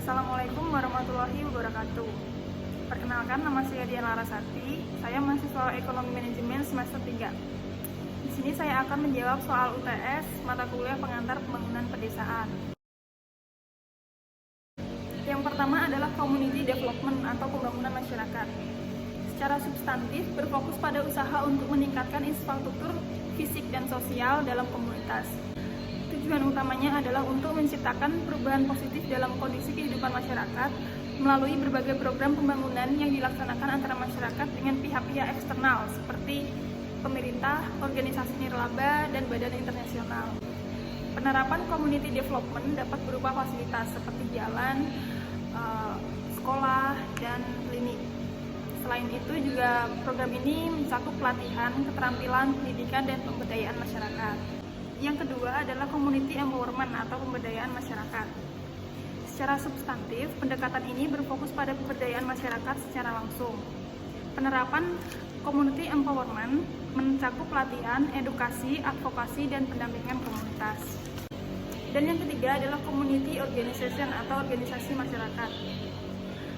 Assalamualaikum warahmatullahi wabarakatuh. Perkenalkan, nama saya Dian Larasati. Saya mahasiswa Ekonomi Manajemen semester 3. Di sini saya akan menjawab soal UTS mata kuliah pengantar pembangunan pedesaan. Yang pertama adalah Community Development atau pembangunan masyarakat. Secara substantif berfokus pada usaha untuk meningkatkan infrastruktur fisik dan sosial dalam komunitas. Tujuan utamanya adalah untuk menciptakan perubahan positif dalam kondisi kehidupan masyarakat melalui berbagai program pembangunan yang dilaksanakan antara masyarakat dengan pihak-pihak eksternal seperti pemerintah, organisasi nirlaba, dan badan internasional. Penerapan community development dapat berupa fasilitas seperti jalan, sekolah, dan klinik. Selain itu juga program ini mencakup pelatihan, keterampilan, pendidikan, dan pemberdayaan masyarakat. Yang kedua adalah community empowerment atau pemberdayaan masyarakat. Secara substantif, pendekatan ini berfokus pada pemberdayaan masyarakat secara langsung. Penerapan community empowerment mencakup pelatihan, edukasi, advokasi, dan pendampingan komunitas. Dan yang ketiga adalah community organization atau organisasi masyarakat.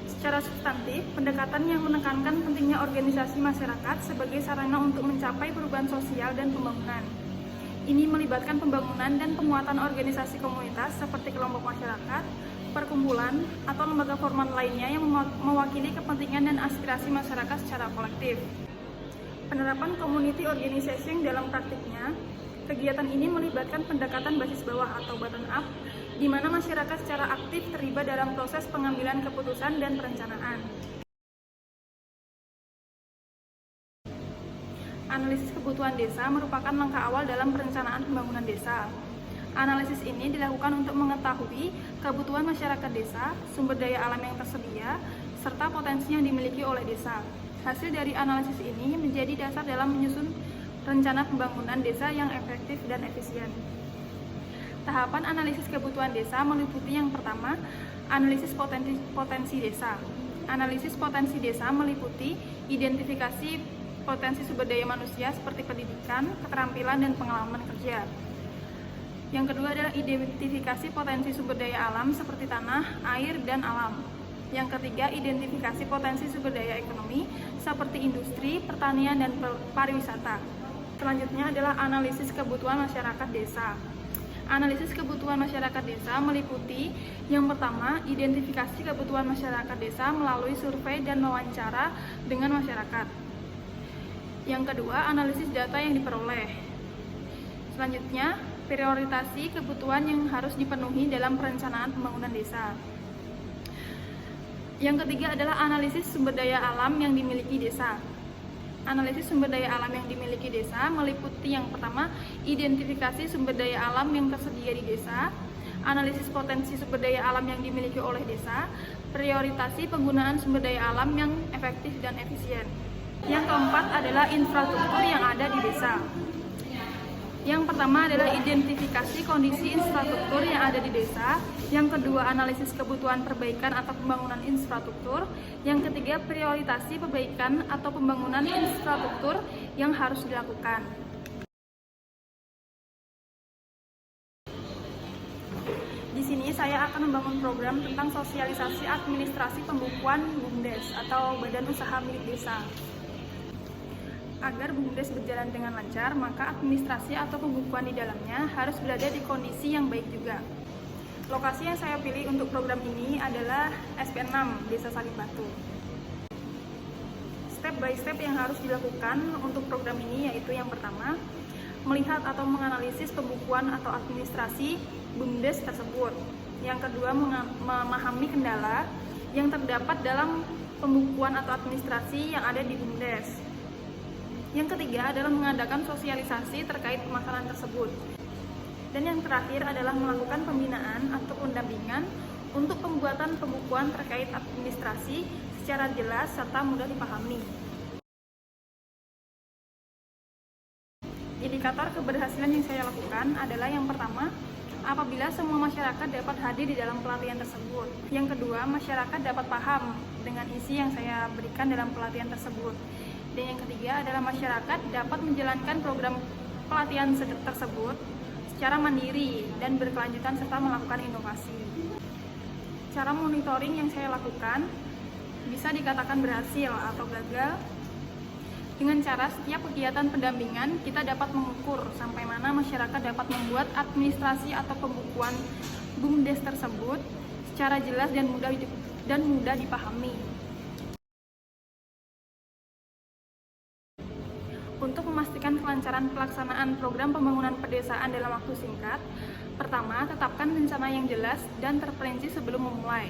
Secara substantif, pendekatan yang menekankan pentingnya organisasi masyarakat sebagai sarana untuk mencapai perubahan sosial dan pembangunan. Ini melibatkan pembangunan dan penguatan organisasi komunitas seperti kelompok masyarakat, perkumpulan, atau lembaga formal lainnya yang mewakili kepentingan dan aspirasi masyarakat secara kolektif. Penerapan community organization dalam praktiknya, kegiatan ini melibatkan pendekatan basis bawah atau bottom up, di mana masyarakat secara aktif terlibat dalam proses pengambilan keputusan dan perencanaan. Analisis kebutuhan desa merupakan langkah awal dalam perencanaan pembangunan desa. Analisis ini dilakukan untuk mengetahui kebutuhan masyarakat desa, sumber daya alam yang tersedia, serta potensi yang dimiliki oleh desa. Hasil dari analisis ini menjadi dasar dalam menyusun rencana pembangunan desa yang efektif dan efisien. Tahapan analisis kebutuhan desa meliputi yang pertama, analisis potensi desa. Analisis potensi desa meliputi identifikasi potensi sumber daya manusia seperti pendidikan, keterampilan, dan pengalaman kerja. Yang kedua adalah identifikasi potensi sumber daya alam seperti tanah, air, dan alam. Yang ketiga, identifikasi potensi sumber daya ekonomi seperti industri, pertanian, dan pariwisata. Selanjutnya adalah analisis kebutuhan masyarakat desa. Analisis kebutuhan masyarakat desa meliputi yang pertama, identifikasi kebutuhan masyarakat desa melalui survei dan wawancara dengan masyarakat. Yang kedua, analisis data yang diperoleh. Selanjutnya, prioritasi kebutuhan yang harus dipenuhi dalam perencanaan pembangunan desa. Yang ketiga adalah analisis sumber daya alam yang dimiliki desa. Analisis sumber daya alam yang dimiliki desa meliputi yang pertama, identifikasi sumber daya alam yang tersedia di desa, analisis potensi sumber daya alam yang dimiliki oleh desa, prioritasi penggunaan sumber daya alam yang efektif dan efisien. Yang keempat adalah infrastruktur yang ada di desa. Yang pertama adalah identifikasi kondisi infrastruktur yang ada di desa. Yang kedua, analisis kebutuhan perbaikan atau pembangunan infrastruktur. Yang ketiga, prioritasi perbaikan atau pembangunan infrastruktur yang harus dilakukan. Di sini saya akan membangun program tentang sosialisasi administrasi pembukuan BUMDes atau Badan Usaha Milik Desa. Agar BUMDes berjalan dengan lancar, maka administrasi atau pembukuan di dalamnya harus berada di kondisi yang baik juga. Lokasi yang saya pilih untuk program ini adalah SP6, Desa Salibatu. Step by step yang harus dilakukan untuk program ini yaitu yang pertama, melihat atau menganalisis pembukuan atau administrasi BUMDes tersebut. Yang kedua, memahami kendala yang terdapat dalam pembukuan atau administrasi yang ada di BUMDes. Yang ketiga adalah mengadakan sosialisasi terkait permasalahan tersebut. Dan yang terakhir adalah melakukan pembinaan atau pendampingan untuk pembuatan pembukuan terkait administrasi secara jelas serta mudah dipahami. Indikator keberhasilan yang saya lakukan adalah yang pertama, apabila semua masyarakat dapat hadir di dalam pelatihan tersebut. Yang kedua, masyarakat dapat paham dengan isi yang saya berikan dalam pelatihan tersebut. Dan yang ketiga adalah masyarakat dapat menjalankan program pelatihan tersebut secara mandiri dan berkelanjutan serta melakukan inovasi. cara monitoring yang saya lakukan bisa dikatakan berhasil atau gagal. Dengan cara setiap kegiatan pendampingan kita dapat mengukur sampai mana masyarakat dapat membuat administrasi atau pembukuan BUMDes tersebut secara jelas dan mudah dipahami. Untuk memastikan kelancaran pelaksanaan program pembangunan pedesaan dalam waktu singkat, pertama, tetapkan rencana yang jelas dan terperinci sebelum memulai.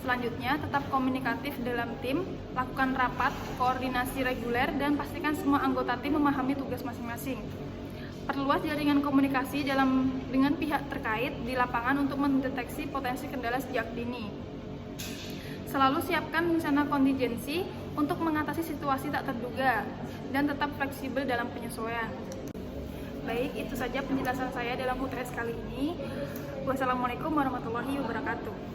Selanjutnya, tetap komunikatif dalam tim, lakukan rapat, koordinasi reguler, dan pastikan semua anggota tim memahami tugas masing-masing. Perluas jaringan komunikasi dengan pihak terkait di lapangan untuk mendeteksi potensi kendala sejak dini. Selalu siapkan rencana kontingensi untuk mengatasi situasi tak terduga dan tetap fleksibel dalam penyesuaian. Baik, itu saja penjelasan saya dalam UTS kali ini. Wassalamualaikum warahmatullahi wabarakatuh.